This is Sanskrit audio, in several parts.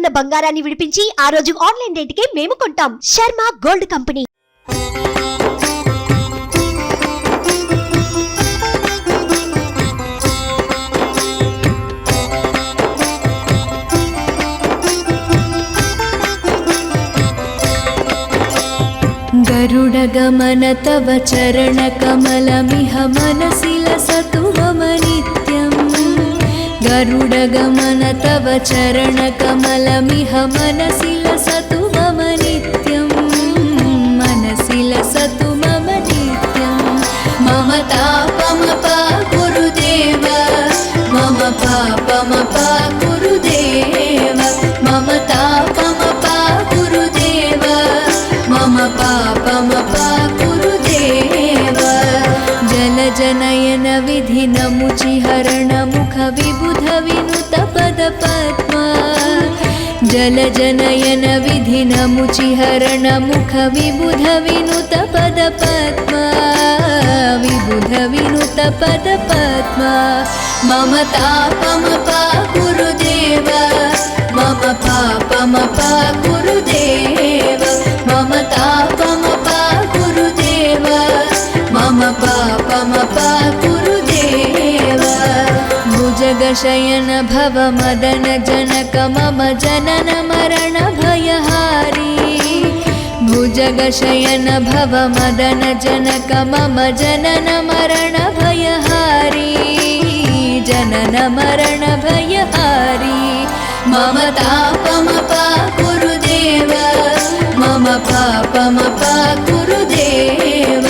ఉన్న బంగారాన్ని విడిపించి ఆ రోజు ఆన్లైన్ రేటుకే మేము కొంటాం. Sharma gold company. गरुडगमन तव चरणकमलमिह मनसि लसतु मम नित्यम्। गरुडगमन तव चरणकमलमिह मनसि लसतु मम नित्यम्। मनसि लसतु मम नित्यम्। मम तापमपा गुरुदेव, मम पापमपा गुरुदेव, मम तापमपा गुरुदेव, मम पापमपा गुरुदेव। जलजनयन विधिनमुचिहरण मुख विबुध विनुत पदपद्मा। जलजनयन विधिनमुचिहरण मुख विबुध विनुत पदपद्मा। विबुध विनुत पदपद्मा। मम तापमपा गुरुदेव, मम पापमपा गुरुदेव, मम तापमपा गुरुदेव, मम पापमपा गुरुदेव। भुजगशयन भव मदन जनक मम जनन मरण भयहारी। भुजगशयन भव मदन जनक मम जनन मरण भयहारी। जनन मरण भयहारी। मम तापमपा गुरुदेव, मम पापमपा गुरुदेव,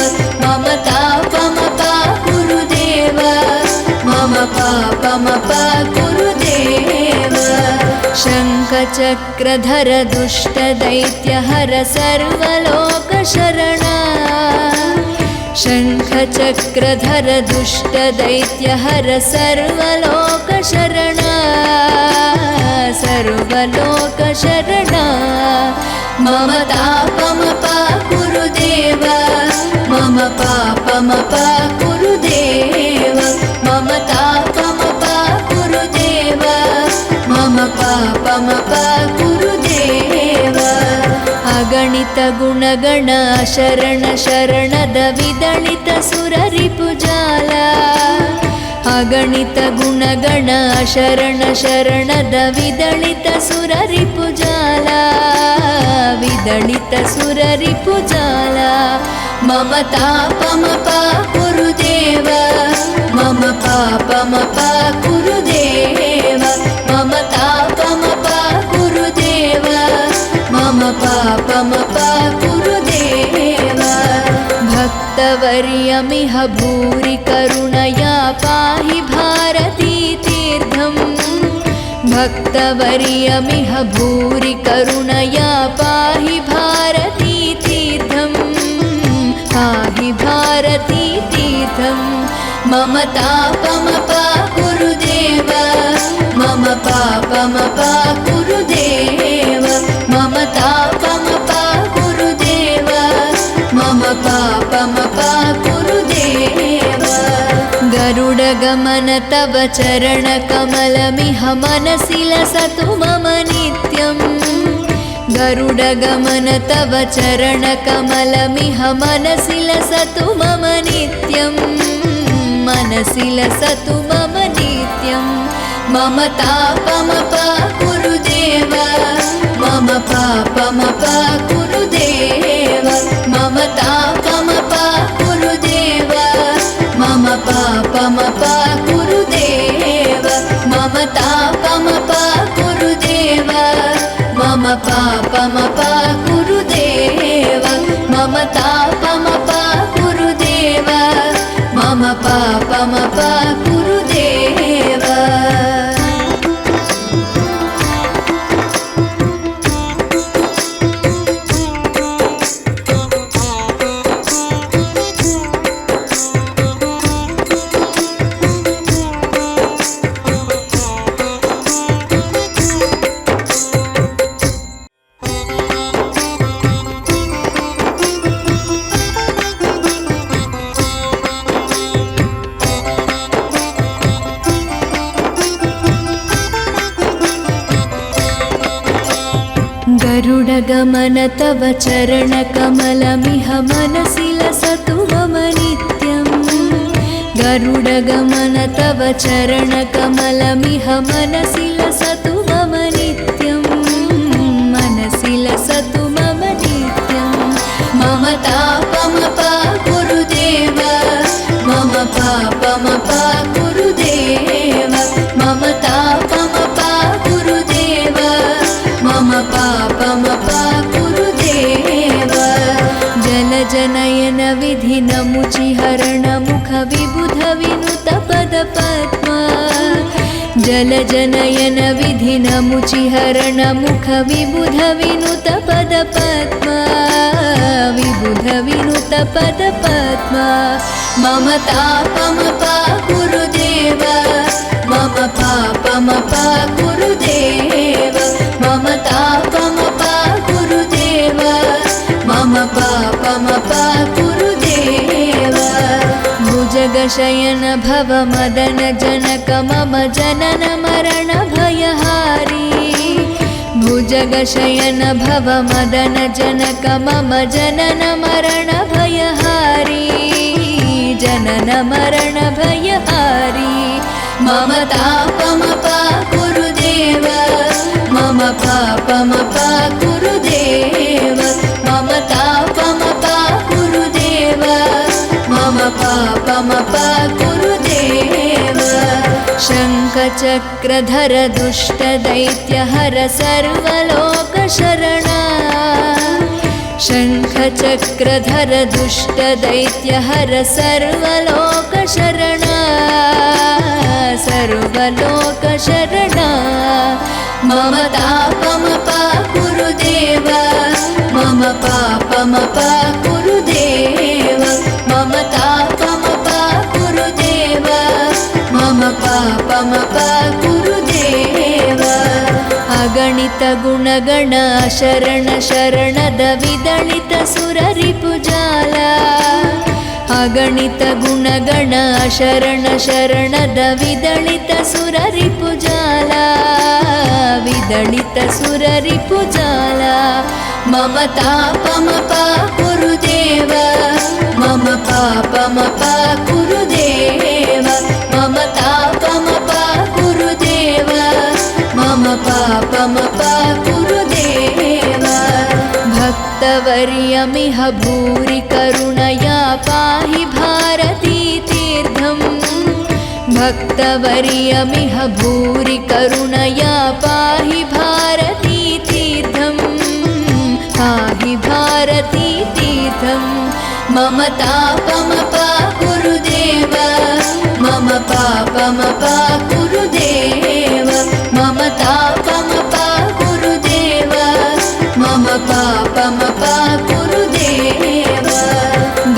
मम तापमपा गुरुदेव, मम पापमपा गुरुदेव। शङ्खचक्रधर दुष्टदैत्यहर सर्वलोकशरणा। शङ्खचक्रधर दुष्टदैत्यहर सर्वलोकशरणा। सर्वलोकशरणा। मम तापमपा गुरुदेव, मम पापमपा गुरुदेव, मम तापमपा गुरुदेव, मम पापमपा गुरुदेव। अगणित गुणगण शरण शरणद विदलित सुररिपुजाला। अगणित गुणगण शरण शरणद विदलित सुररिपुजाला। विदलित सुररिपुजाला। मम तापमपा गुरुदेव, मम पापमपा गुरुदेव, मम तापमपा गुरुदेव, मम पापमपा गुरुदेव। भक्तवर्यमिह भूरि करुणया पाहि भारती तीर्थम्। भक्तवर्यमिह भूरि करुणया पाहि भारती तीर्थम्। पाहि भारती तीर्थम्। मम तापमपा गुरुदेव, मम पापमपा गुरुदेव, मम तापमपा गुरुदेव, मम पापमपा गुरुदेव। गरुडगमन तव चरणकमलमिह मनसि लसतु मम नित्यम्। गरुडगमन तव चरणकमलमिह मनसि लसतु मम नित्यम्। मनसि लसतु मम नित्यम्। मम तापमपा गुरुदेव, मम पापमपा गुरुदेव, मम तापमपा गुरुदेव, मम पापमपा गुरुदेव, मम तापमपा गुरुदेव, मम पापमपा गुरुदेव, मम तापमपा गुरुदेव, मम पापमपा गुरुदेव। गरुडगमन तव चरणकमलमिह मनसि लसतु मम नित्यम् गरुडगमन तव चरणकमलमिह मनसि लसतु मम नित्यम् मनसि लसतु मम नित्यम् मम तापमपा गुरुदेव मम पापमपा गुरुदेव मम तापमपा गुरुदेव मम पापमपा गुरुदेव जलजनयन विधिनमुचिहरण मुख विबुध विनुत पदपद्मा जलजनयन विधिनमुचिहरण मुख विबुध विनुत पदपद्मा विबुध विनुत पदपद्मा मम तापमपा गुरुदेव मम पापमपा गुरुदेव मम तापमपा गुरुदेव मम पापमपा गुरुदेव भुजगशयन भव मदन जनक मम जनन मरण भयहारी भुजगशयन भव मदन जनक मम जनन मरण भयहारी जनन मरण भयहारी मम तापमपा गुरुदेव मम पापमपा गुरुदेव मम तापमपा गुरुदेव मम पापमपा गुरुदेव शङ्खचक्रधर दुष्टदैत्यहर सर्वलोकशरणा शङ्खचक्रधर दुष्टदैत्यहर सर्वलोकशरणा सर्वलोकशरणा मम तापमपा गुरुदेव मम पापमपा गुरुदेव मम तापमपा गुरुदेव मम पापमपा गुरुदेव अगणित गुणगण शरण शरणद विदलित सुररिपुजाला अगणित गुणगण शरण शरणद विदलित सुररिपुजाला विदलित सुररिपुजाला मम तापमपा गुरुदेव मम पापमपा गुरुदेव मम तापमपा गुरुदेव मम पापमपा गुरुदेव भक्तवर्यमिह भूरि करुणया पाहि भारती तीर्थम् भक्तवर्यमिह भूरि करुणया पाहि भारती तीर्थम् पाहि भारती तीर्थम् मम तापमपा गुरुदेव मम पापमपा गुरुदेव मम तापमपा गुरुदेव मम पापमपा गुरुदेव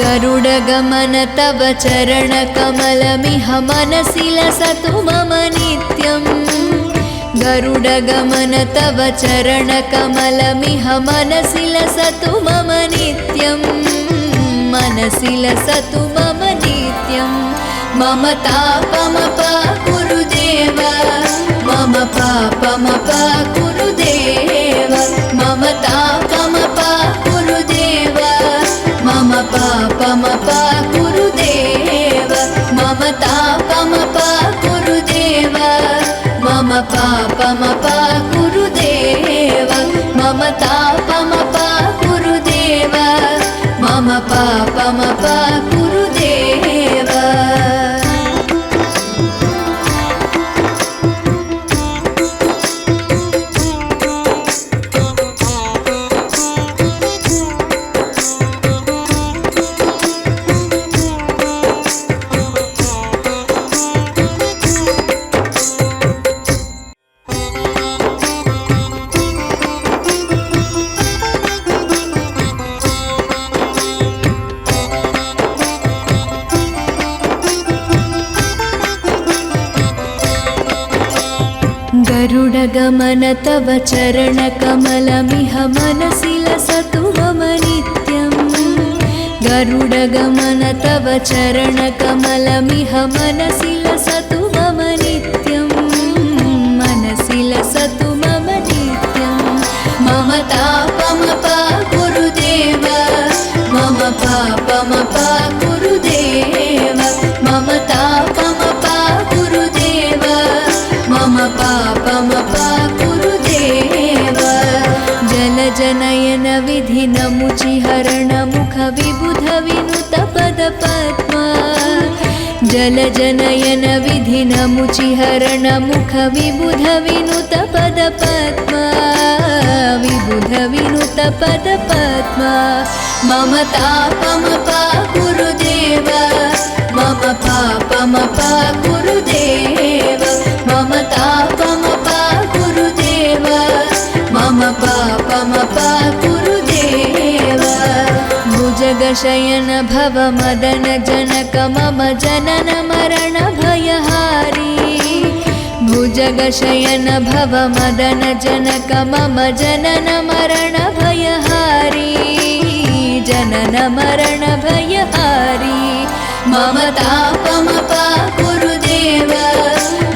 गरुडगमन तव चरणकमलमिह मनसि लसतु मम नित्यम् गरुडगमन तव चरणकमलमिह मनसि लसतु मम नित्यम् मनसि लसतु मम नित्यम् मम तापमपा गुरुदेव मम पापमपा गुरुदेव मम तापमपा गुरुदेव मम पापमपा गुरुदेव मम तापमपा गुरुदेव मम पापमपा गुरुदेव मम तापमपा गुरुदेव मम पापमपा गुरुदेव गरुडगमन तव चरणकमलमिह मनसि लसतु मम नित्यम् गरुडगमन तव चरणकमलमिह मनसि लसतु मम नित्यम् मनसि लसतु मम नित्यम् मम जलजनयन विधिनमुचिहरण मुख विबुध विनुत पद पद्मा विबुध विनुत पद पद्मा मम तापमपा गुरुदेव मम पापमपा गुरुदेव मम तापमपा गुरुदेव मम पापमपा गुरुदेव भुजगशयन भव मदन जनक मम जनन मरण भयहारी भुजगशयन भव मदन जनक मम जनन मरण भयहारी जनन मरण भयहारी मम तापमपा गुरुदेव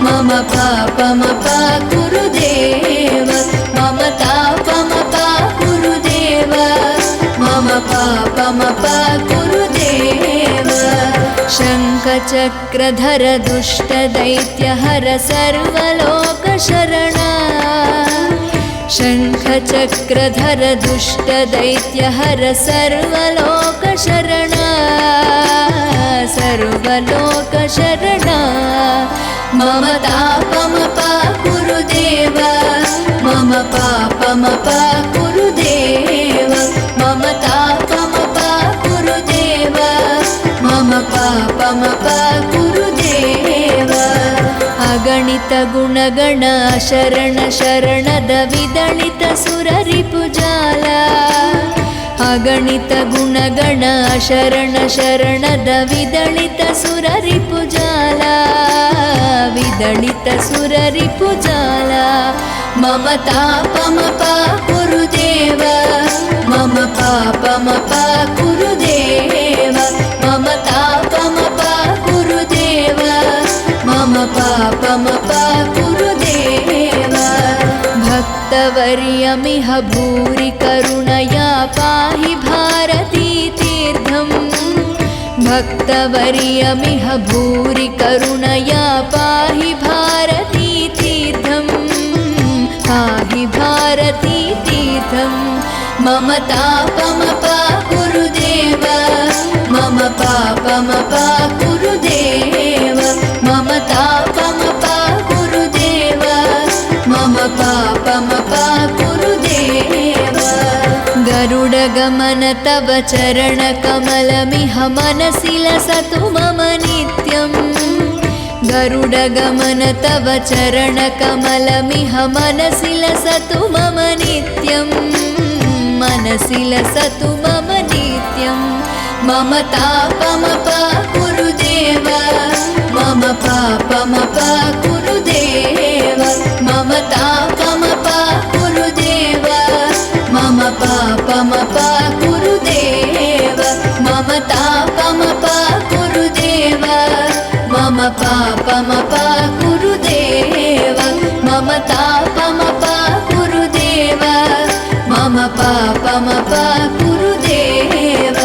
मम पापमपा गुरुदेव मम तापमपा गुरुदेव मम पापमपा गुरुदेव शङ्खचक्रधर दुष्टदैत्यहर सर्वलोकशरणा शङ्खचक्रधर दुष्टदैत्यहर सर्वलोकशरणा सर्वलोकशरणा मम तापमपा गुरुदेव मम पापमपा गुरुदेव मम तापमपा गुरुदेव मम पापमपा गुरुदेव अगणित गुणगण शरण शरणद विदलित सुररिपुजाला अगणित गुणगण शरण शरणद विदलित सुररिपुजाला विदलित सुररिपुजाला मम तापमपा गुरुदेव मम पापमपा गुरुदेव मम तापमपा गुरुदेव मम पापमपा गुरुदेव भक्तवर्यमिह भूरि करुणया पाहि भारती तीर्थम् भक्तवर्यमिह भूरि करुणया पाहि भारती तीर्थम् पाहि भारती तीर्थम् मम तापमपा गुरुदेव मम पापमपा गुरुदेव मम तापमपा गुरुदेव मम पापमपा गुरुदेव गरुडगमन तव चरणकमलमिह मनसि लसतु मम नित्यम् गरुडगमन तव चरणकमलमिह मनसि लसतु मम नित्यम् मनसि लसतु मम नित्यम् मम तापमपा गुरुदेव मम पापमपा गुरुदेव मम तापमपा गुरुदेव मम पापमपा गुरुदेव मम तापमपा गुरुदेव मम पापमपा गुरुदेव मम तापमपा गुरुदेव मम पापमपा गुरुदेव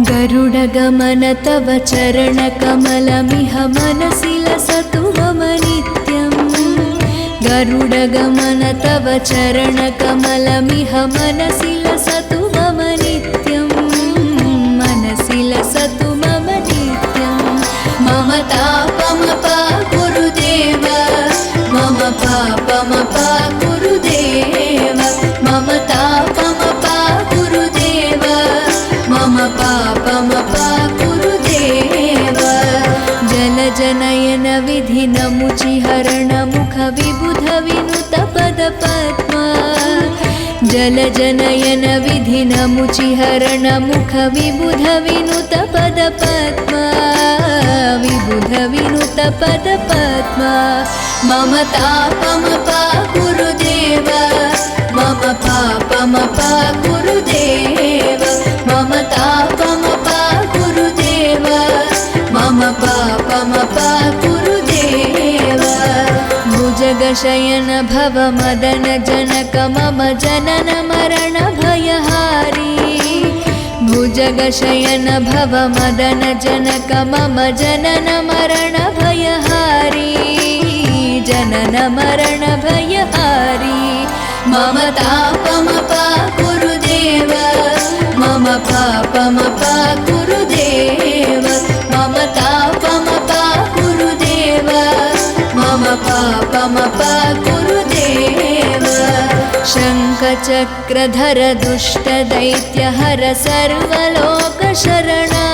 गरुडगमन तव चरणकमलमिह मनसि लसतु मम नित्यम् गरुडगमन तव चरणकमलमिह मनसि लसतु मम नित्यम् मनसि लसतु मम नित्यम् मम तापमपा गुरुदेव मम पापमपा गुरुदेव मम तापमपा गुरुदेव मम पापमपा गुरुदेव जलजनयन विधिनमुचिहरण मुख विबुध विनुत पद पद्मा जलजनयन विधिनमुचिहरण मुख विबुध विनुत पद पद्मा विबुध विनुत पद पद्मा मम तापमपा गुरुदेव मम पापमपा गुरुदेव मम तापमपा गुरुदेव मम पापमपा गुरुदेव भुजगशयन भव मदन जनक मम जनन मरण भयहारी भुजगशयन भव मदन जनक मम जनन मरण भयहारी जनन मरण भयहारी मम तापमपा गुरुदेव मम पापमपा गुरुदेव मम तापमपा गुरुदेव मम पापमपा गुरुदेव शङ्खचक्रधर दुष्टदैत्यहर सर्वलोकशरणा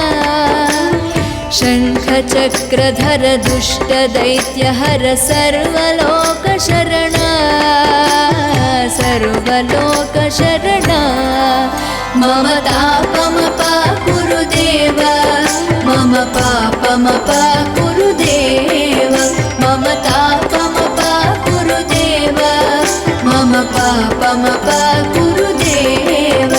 शङ्खचक्रधर दुष्टदैत्यहर सर्वलोकशरणा सर्वलोकशरणा मम तापमपा गुरुदेव मम पापमपा गुरुदेव मम तापमपा गुरुदेव मम पापमपा गुरुदेव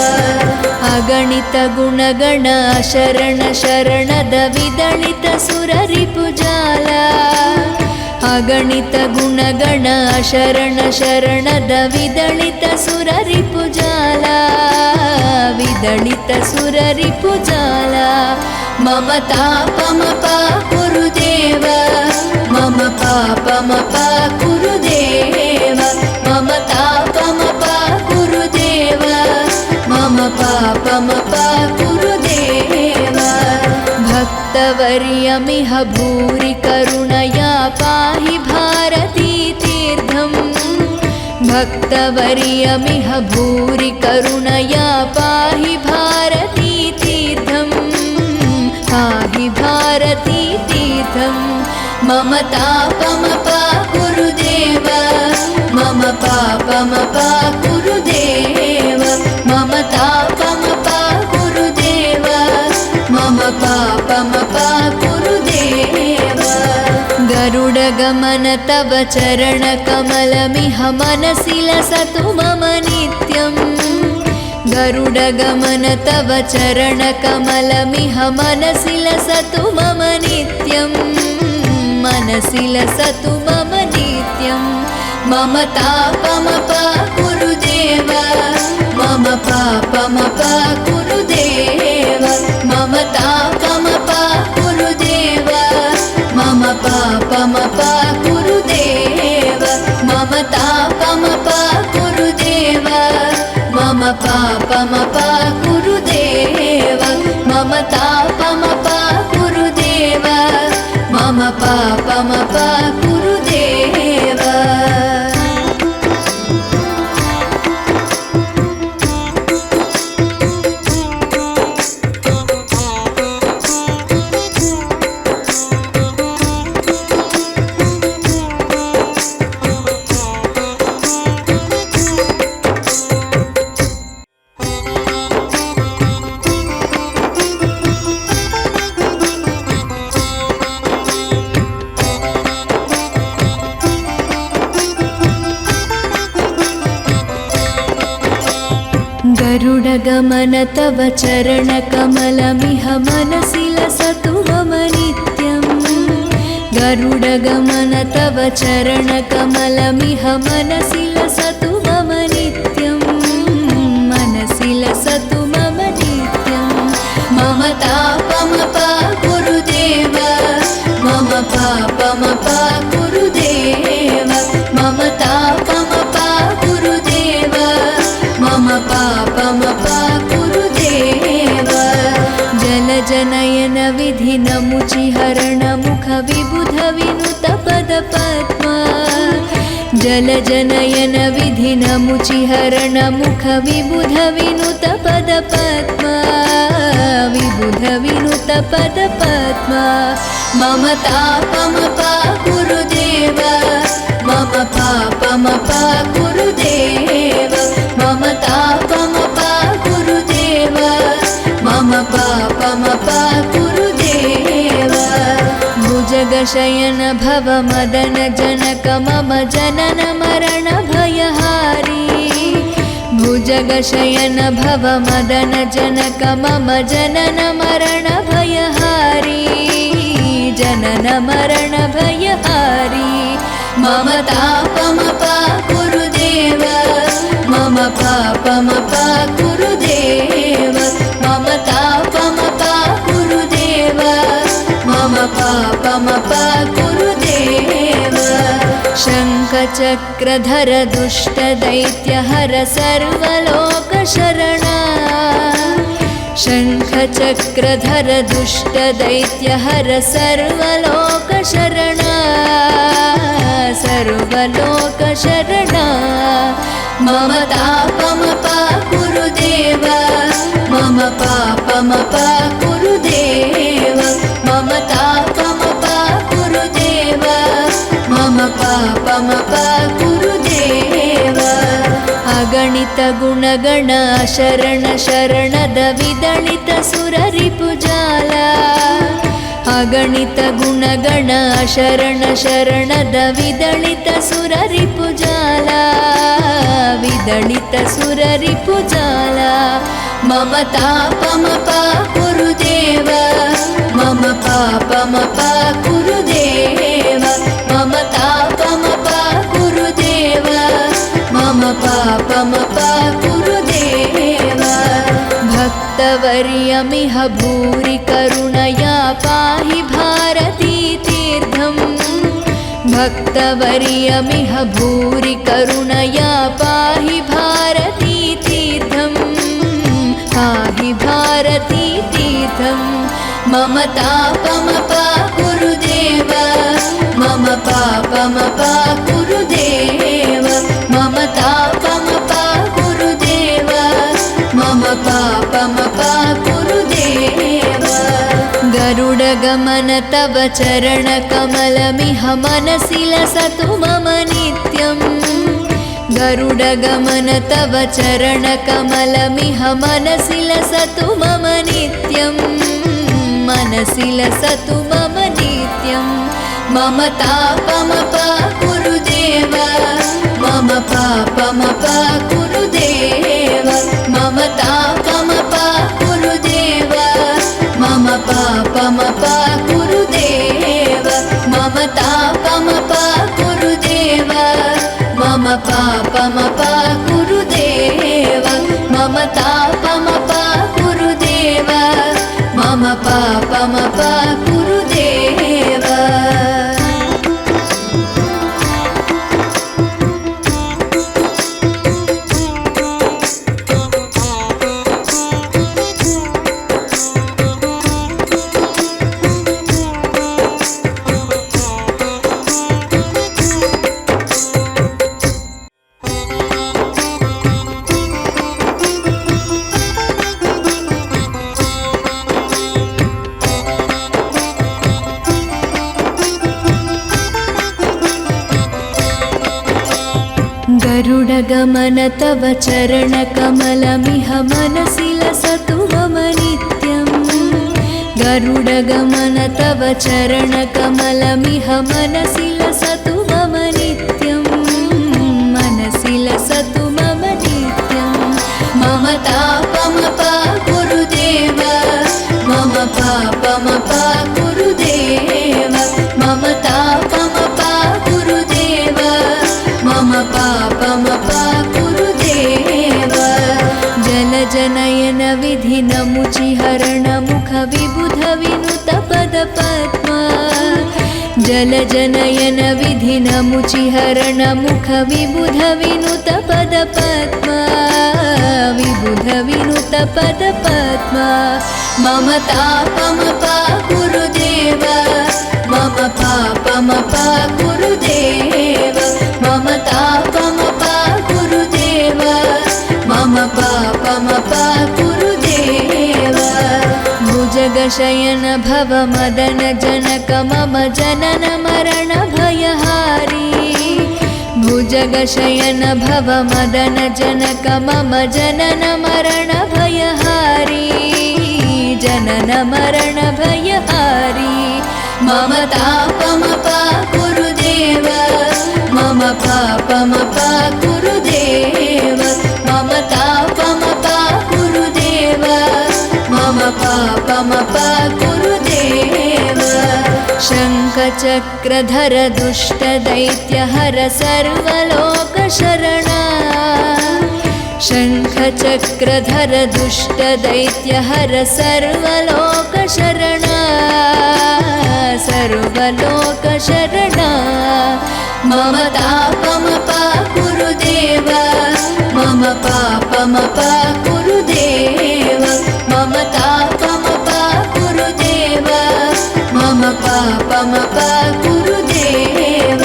अगणित गुणगण शरण शरणद विदलित सुररिपुजाल अगणित गुणगण शरण शरणद विदलित सुररिपुजाल विदलित सुररिपुजाल मम तापमपा गुरुदेव मम पापमपा गुरुदेव मम तापमपा गुरुदेव मम पापमपा गुरुदेव भक्तवर्यमिह भूरि करुणया पाहि भारती तीर्थम् भक्तवर्यमिह भूरि करुणया पाहि भारती तीर्थम् पाहि भारती तीर्थम् मम तापमपा गुरुदेव मम पापमपा गुरुदेव मम तापमपा गुरुदेव मम पापमपा गुरुदेव गरुडगमन तव चरणकमलमिह मनसि लसतु मम नित्यम् गरुडगमन तव चरणकमलमिह मनसि लसतु मम नित्यम् मनसि लसतु मम नित्यम् मम तापमपा गुरुदेव मम पापमपा गुरुदेव मम तापमपा गुरुदेव मम पापमपा गुरुदेव मम तापमपा गुरुदेव मम पापमपा गुरुदेव मम तापमपा गुरुदेव मम पापमपा गुरुदेव गरुडगमन तव चरणकमलमिह मनसि लसतु मम नित्यम् गरुडगमन तव चरणकमलमिह मनसि लसतु मम नित्यम् मनसि लसतु मम नित्यम् मम तापमपा गुरुदेव मम पापमपा गुरुदेव मम तापमपा गुरुदेव मम पापमपा गुरुदेव जलजनयन विधिनमुचिहरण मुख विबुध विनुत पदपद्मा जलजनयन विधिनमुचिहरण मुख विबुध विनुत पदपद्मा विबुध विनुत पदपद्मा मम तापमपा गुरुदेव मम पापमपा गुरुदेव मम तापमपा गुरुदेव मम पापमपा गुरुदेव भुजगशयन भव मदन जनक मम जनन मरण भयहारी भुजगशयन भव मदन जनक मम जनन मरण भयहारी जनन मरण भयहारी मम तापमपाकुरु देव मम पापमपाकुरु देव मम तापमपाकुरु देव मम पापमपाकुरु देव शङ्खचक्रधर दुष्टदैत्यहर सर्वलोकशरणा शङ्खचक्रधर दुष्टदैत्यहर सर्वलोकशरणा सर्वलोकशरणा मम तापमपाकुरु देव मम पापमपाकुरु देव मम तापमपाकुरु देव मम पापमपाकुरु देव अगणित गुणगण शरण शरणद विदलित सुररिपुजाला अगणित गुणगण शरण शरणद विदलित सुररिपुजाला विदलित सुररिपुजाला मम तापमपाकुरु देव मम पापमपाकुरु देव मम तापमपाकुरु देव मम पापमपाकुरु देव भक्तवर्यमिह भूरि करुणया पाहि भारती तीर्थम् भक्तवर्यमिह भूरि करुणया पाहि भारती तीर्थम् पाहि भारती तीर्थम् मम तापमपाकुरु देव मम पापमपाकुरु देव मम तापमपाकुरु देव मम पापमपाकुरु देव गरुडगमन तव चरणकमलमिह मनसि लसतु मम नित्यम् गरुडगमन तव चरणकमलमिह मनसि लसतु मम नित्यम् मनसि लसतु मम नित्यम् मम तापमपाकुरु देव मम पापमपाकुरु देव मम तापमपाकुरु देव मम पापमपाकुरु देव मम तापमपाकुरु देव मम पापमपाकुरु देव मम तापमपाकुरु देव मम पापमपाकुरु देव गरुडगमन तव चरणकमलमिह मनसि लसतु मम नित्यम् गरुडगमन तव चरणकमलमिह मनसि लसतु मम नित्यम् मनसि लसतु मम नित्यम् मम तापमपाकुरु देव मम पापमपाकुरु देव मम तापमपाकुरु देव मम पापमपाकुरु देव जलजनयन विधिनमुचिहरण मुख विबुध विनुत पदपद्मा जलजनयन विधिनमुचिहरण मुख विबुध विनुत पदपद्मा विबुध विनुत पदपद्मा मम तापमपाकुरु देव मम पापमपाकुरु देव मम तापमपाकुरु देव मम पापमपाकुरु देव भुजगशयन भव मदन जनक मम जनन मरण भयहारी भुजगशयन भव मदन जनक मम जनन मरण भयहारी जनन मरण भयहारी मम तापमपाकुरु देव मम पापमपाकुरु देव मम ताप शङ्खचक्रधर दुष्टदैत्यहर सर्वलोकशरणा शङ्खचक्रधर दुष्टदैत्यहर सर्वलोकशरणा सर्वलोकशरणा मम तापमपाकुरु देव मम पापमपाकुरु देव मम तापमपाकुरु देव मम पापमपाकुरु देव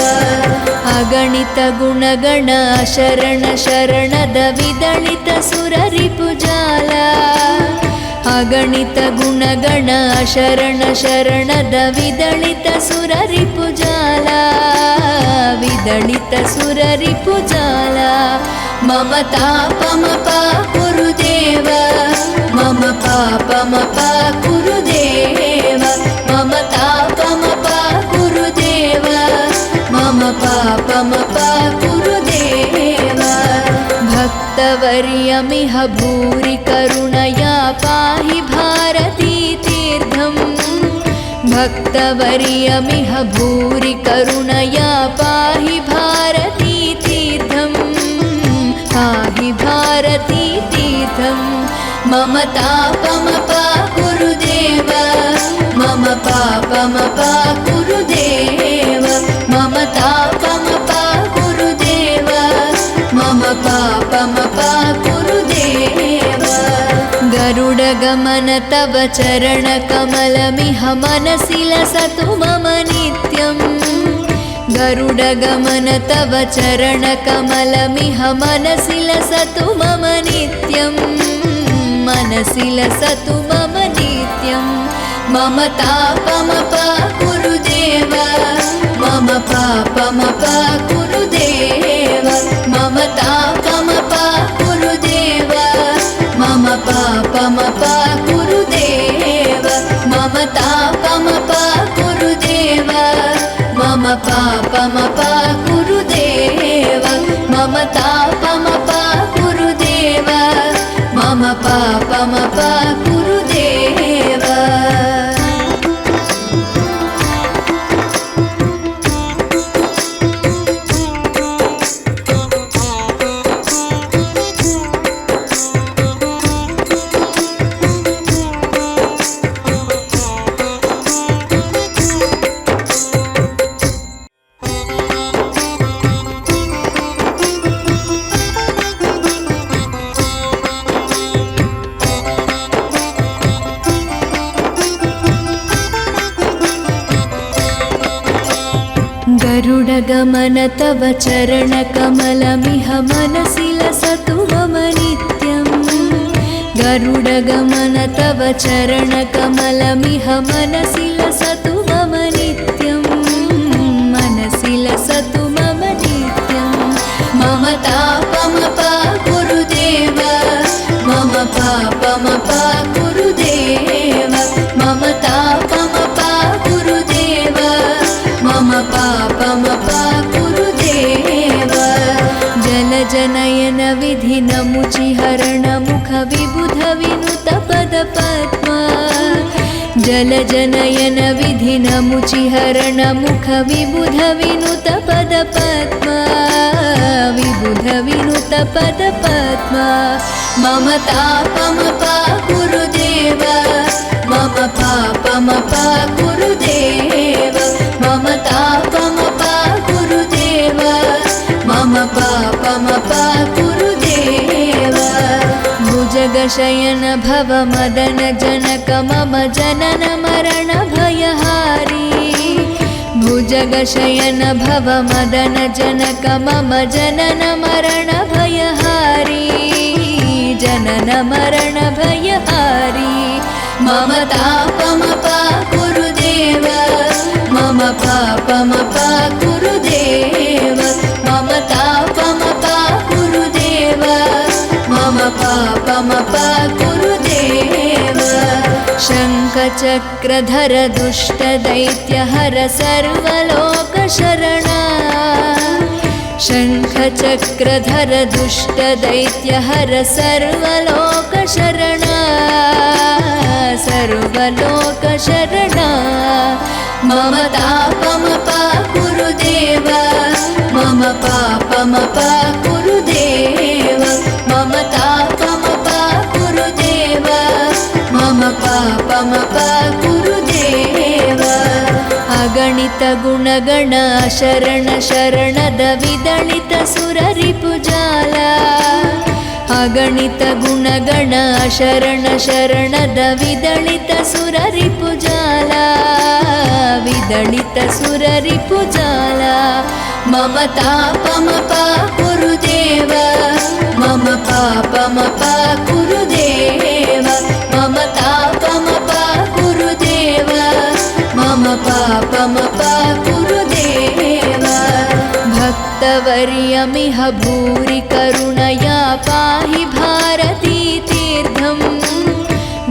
अगणित गुणगण शरण शरणद विदलित सुररिपुजाला अगणित गुणगण शरण शरणद विदलित सुररिपुजाला विदलित सुररिपुजाला मम तापमपाकुरु देव मम पापमपाकुरु देव मम तापमपाकुरु देव मम पापमपाकुरु देव भक्तवर्यमिह भूरि करुणया पाहि भारती तीर्थम् भक्तवर्यमिह भूरि करुणया पाहि भारती तीर्थम् पाहि भारती तीर्थम् मम तापमपाकुरु देव मम पापमपाकुरु देव मम तापमपाकुरु देव मम पापमपाकुरु देव गरुडगमन तव चरणकमलमिह मनसि लसतु मम नित्यम् गरुडगमन तव चरणकमलमिह मनसि लसतु मम नित्यम् मनसि लसतु मम नित्यम् मम तापमपाकुरु देव मम पापमपाकुरु देव मम तापमपाकुरु देव मम पापमपाकुरु देव मम तापमपाकुरु देव मम पापमपाकुरु देव मम तापमपाकुरु देव मम पापमपाकुरु देव गरुडगमन तव चरणकमलमिह मनसि लसतु मम नित्यम् गरुडगमन तव चरणकमलमिह मनसि लसतु मम नित्यम् मनसि लसतु मम नित्यम् मम तापमपाकुरु देव मम पापमपाकुरु देव मम तापमपाकुरु देव मम पापमपाकुरु देव जलजनयन विधिनमुचिहरण मुख विबुध विनुत पदपद्मा जलजनयन विधिनमुचिहरण मुख विबुध विनुत पदपद्मा विबुध विनुत पदपद्मा मम तापमपाकुरु देव मम पापमपाकुरु देव मम तापमपाकुरु देव मम पापमपाकुरु देव भुजगशयन भव मदन जनक मम जनन मरण भयहारी भुजगशयन भव मदन जनक मम जनन मरण भयहारी जनन मरण भयहारी मम तापमपाकुरु देव मम पापमपाकुरु देव मम तापमपाकुरु देव मम पापमपाकुरु देव शङ्खचक्रधर दुष्टदैत्यहर सर्वलोकशरणा शङ्खचक्रधर दुष्टदैत्यहर सर्वलोकशरणा सर्वलोकशरणा मम तापमपाकुरु देव मम पापमपाकुरु देव मम तापमपाकुरु देव मम पापमपाकुरु देव अगणित गुणगण शरण शरणद विदलित सुररिपुजाल अगणित गुणगण शरण शरणद विदलित सुररिपुजाल विदलित सुररिपुजाल मम तापमपाकुरु देव मम पापमपाकुरु देव मम तापमपाकुरु देव मम पापमपाकुरु देव भक्तवर्यमिह भूरि करुणया पाहि भारती तीर्थम्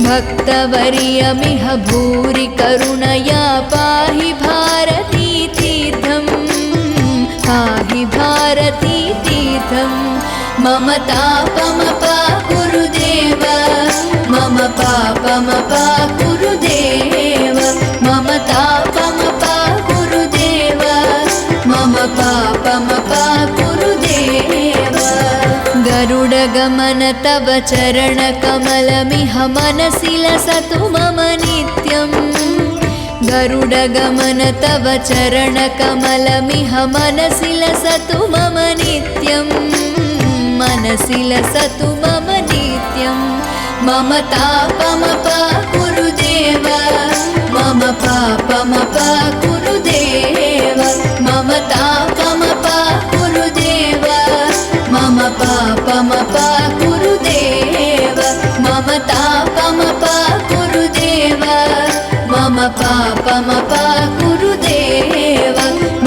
भक्तवर्यमिह भूरि करुणया पाहि भारती तीर्थम् पाहि भारती तीर्थम् मम तापमपाकुरु देव मम पापमपाकुरु देव मम तापमपाकुरु देव मम पापमपाकुरु देव गरुडगमन तव चरणकमलमिह मनसि लसतु मम नित्यम् गरुडगमन तव चरणकमलमिह मनसि लसतु मम नित्यम् मनसि लसतु मम नित्यम् मम तापमपाकुरु देव मम पापमपाकुरु देव मम तापमपाकुरु देव मम पापमपाकुरु देव मम तापमपाकुरु देव मम पापमपाकुरु देव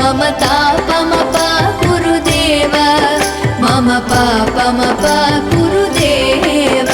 मम तापमपाकुरु देव मम पापमपाकुरु देव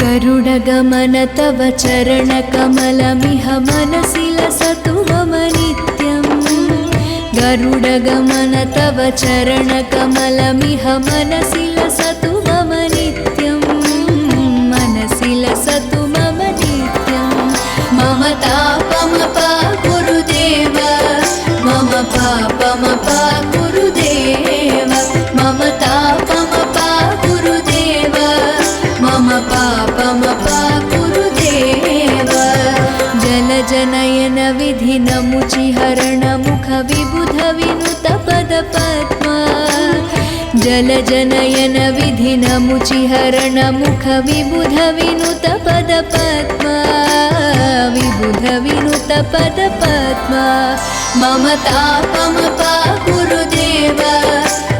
गरुडगमन तव चरणकमलमिह मनसि लसतु मम नित्यम् गरुडगमन तव चरणकमलमिह मनसि लसतु मम नित्यम् मनसि लसतु मम नित्यम् मम तापमपाकुरु देव मम पापमपाकुरु देव मम तापमपाकुरु देव मम पापमपाकुरु देव जलजनयन विधिनमुचिहरण मुख विबुध विनुत पदपद्मा जलजनयन विधिनमुचिहरण मुख विबुध विनुत पदपद्मा विबुध विनुत पदपद्मा मम तापमपाकुरु देव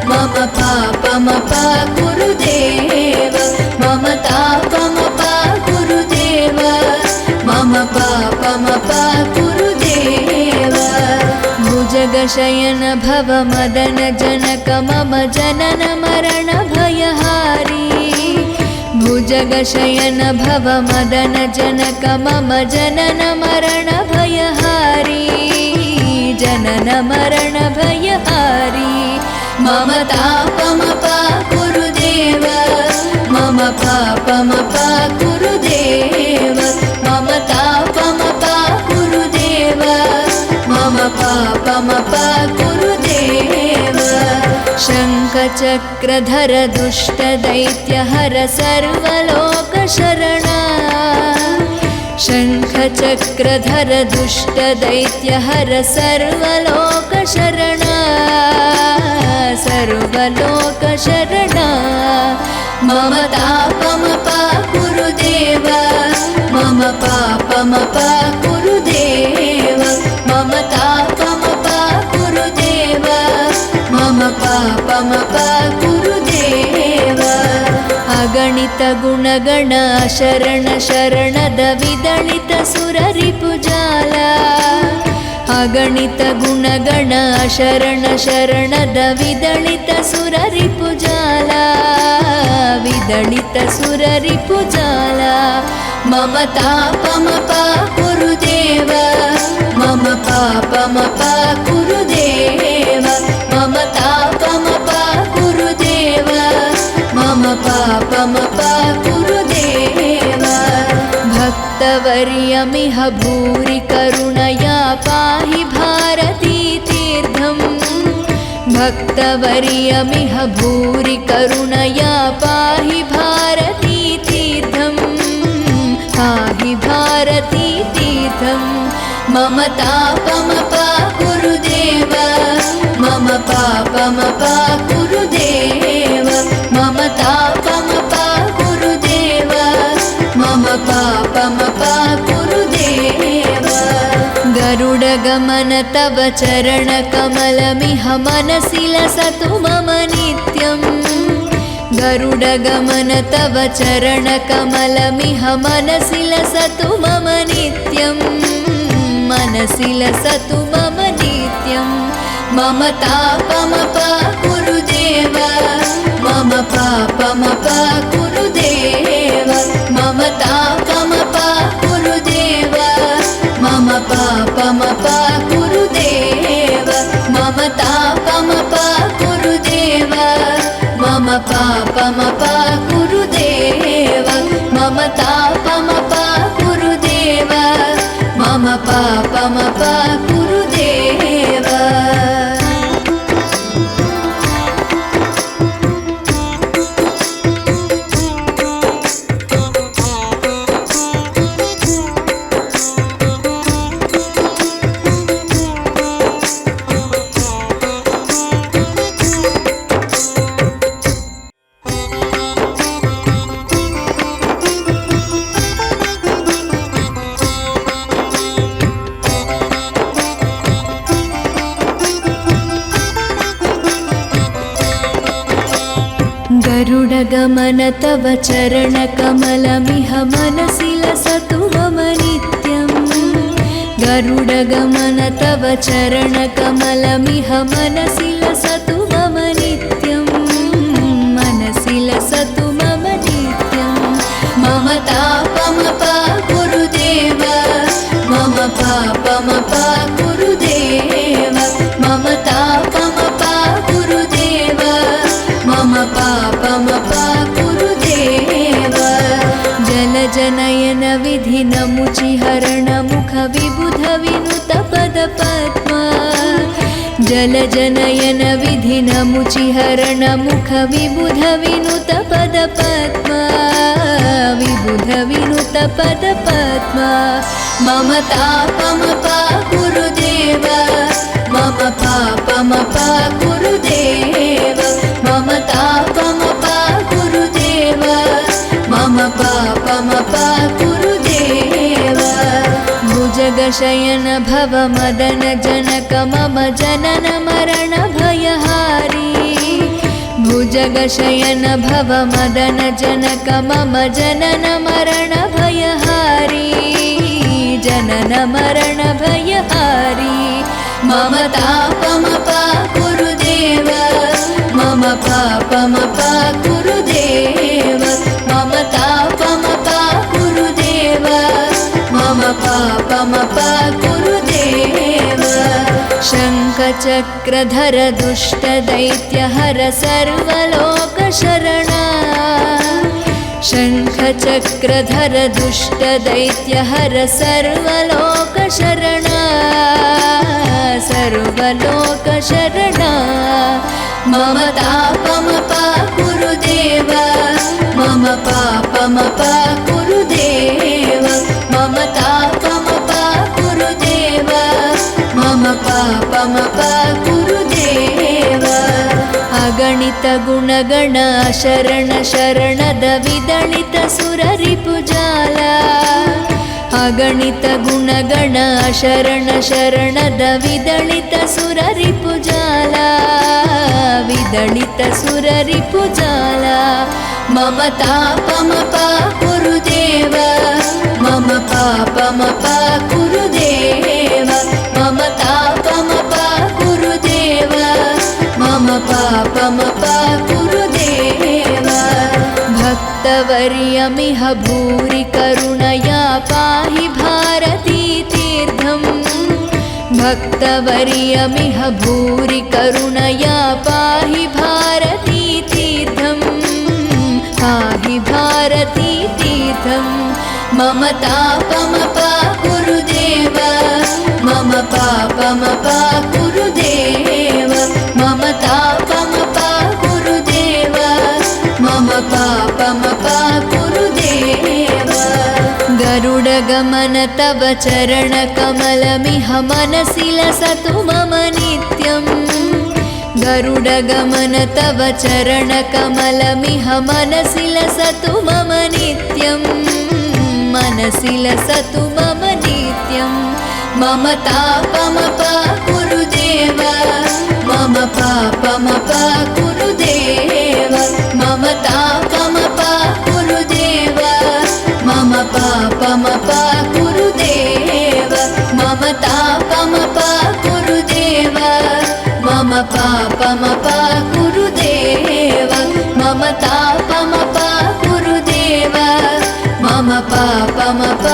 मम पापमपाकुरु देव मम तापमपाकुरु देव मम पापमपाकुरु देव भुजगशयन भव मदन जनक मम जनन मरण भयहारी भुजगशयन भव मदन जनक मम जनन मरण भयहारी जनन मरण भयहारी मम तापमपाकुरु देव मम पापमपाकुरु देव मम तापमपाकुरु देव मम पापमपाकुरु देव शङ्खचक्रधर दुष्टदैत्यहर सर्वलोकशरणा शङ्खचक्रधर दुष्टदैत्यहर सर्वलोकशरणा सर्वलोकशरणा मम तापमपाकुरु देव मम पापमपाकुरु देव मम तापमपाकुरु देव मम पापमपाकुरु देव ಅಗಣಿತ ಗುಣಗಣ ಶರಣ ಶರಣದ ವಿದಳಿತ ಸುರರಿಪುಜಾಲ ಅಗಣಿತ ಗುಣಗಣ ಶರಣ ಶರಣದ ವಿದಳಿತ ಸುರರಿಪುಜಾಲ ವಿದಳಿತ ಸುರರಿಪುಜಾಲ ಮಮ ತಾಪಮಪ ಗುರುದೇವ ಮಮ ಪಾಪಮಪ ಗುರುದೇವ ಮಮ ತಾಪಮಪ ಗುರುದೇವ ಮಮ ಪಾಪಮಪ ಗುರುದೇವ ಭಕ್ತವರ್ಯಮಿಹ ಭೂರಿ ಕರುಣಯಾ ಪಾಹಿ ಭಾರತೀ ತೀರ್ಥಂ ಭಕ್ತವರ್ಯಮಿಹ ಭೂರಿ ಕರುಣಯಾ ಪಾಹಿ ಭಾರತೀ ತೀರ್ಥಂ ಪಾಹಿ ಭಾರತೀ ತೀರ್ಥಂ ಮಮ ತಾಪಮಪ ಗುರುದೇವ ಮಮ ಪಾಪಮಪ ಗುರುದೇವ ಮಮ ತಾಪಮಪ ಗುರುದೇವ ಮಮ ಪಾಪಮಪ ಗುರುದೇವ ಗರುಡಗಮನ ತವ ಚರಣ ಕಮಲಮಿಹ ಮನಸಿ ಲಸತು ಮಮ ನಿತ್ಯಂ ಗರುಡಗಮನ ತವ ಚರಣ ಕಮಲಮಿಹ ಮನಸಿ ಲಸತು ಮಮ ನಿತ್ಯಂ ಮನಸಿ ಲಸತು ಮಮ ನಿತ್ಯಂ ಮಮ ತಾಪಮಪ ಗುರುದೇವ ಮಮ ಪಾಪಮಪ ಗುರುದೇವ ಮಮ ತಾಪಮಪ ಗುರುದೇವ ಮಮ ಪಾಪಮಪ ಗುರುದೇವ ಮಮ ತಾಪಮಪ ಗುರುದೇವ ಮಮ ಪಾಪಮಪ ಗುರುದೇವ ಮಮ ತಾಪಮಪ ಗುರುದೇವ ಮಮ ಪಾಪಮಪ ಗುರುದೇವ गरुडगमन तव चरणकमलमिह मनसि लसतु मम नित्यं गरुडगमन तव चरणकमलमिह मनसि लसतु मम नित्यं मनसि लसतु मम नित्यं मम तापमप गुरुदेव मम पापमप गुरुदेव मम तापमप गुरुदेव मम पापमप गुरुदेव जलजनयन विधिनमुचिहरण मुख विबुध विनुत पदपद्मा जलजनयन विधिनमुचिहरण मुख विबुध विनुत पदपद्मा विबुध विनुत पदपद्मा मम तापमप गुरुदेव मम पापमप गुरुदेव मम तापमप गुरुदेव मम पापमप गुरुदेव भुजगशयन भव मदन जनक मम जनन मरण भयहारी भुजगशयन भव मदन जनक मम जनन मरण भयहारी जनन मरण भयहारी मम तापमप गुरुदेव मम पापमप गुरुदेव मम तापमप गुरुदेव मम पापमप गुरुदेव शङ्खचक्रधर दुष्टदैत्यहर सर्वलोकशरणा शङ्खचक्रधर दुष्टदैत्यहर सर्वलोकशरणा सर्वलोकशरणा मम तापमप गुरुदेव मम पापमप गुरुदेव मम तापमप गुरुदेव मम पापमप गुरुदेव अगणित गुणगण शरण शरणद विदलित सुररिपुजाल अगणित गुणगण शरण शरणद विदलित सुररिपुजाल विदलितसुररिपुजाला मम तापमपा गुरुदेव मम पापमपा गुरुदेव मम तापमपा गुरुदेव मम पापमपा गुरुदेव भक्तवर्यमिह भूरि करुणया पाहि भारती तीर्थम् भक्तवर्यमिह भूरि करुणया पाहि भारती तीर्थम् पाहि भारती तीर्थम् मम तापमपा गुरुदेव मम पापमपा गुरुदेव मम तापमपा गुरुदेव मम पापमपा गुरुदेव गरुडगमन तव चरणकमलमिह मनसि लसतु मम नित्यम् गरुडगमन तव चरणकमलमिह मनसि लसतु मम नित्यम् मनसि लसतु मम नित्यम् मम तापमपा गुरुदेव मम पापमपा गुरुदेव मम तापमपा गुरुदेव मम पापमपा गुरुदेव मम तापमपा गुरुदेव मम पापमपा गुरुदेव मम तापमपा गुरुदेव मम पापमपा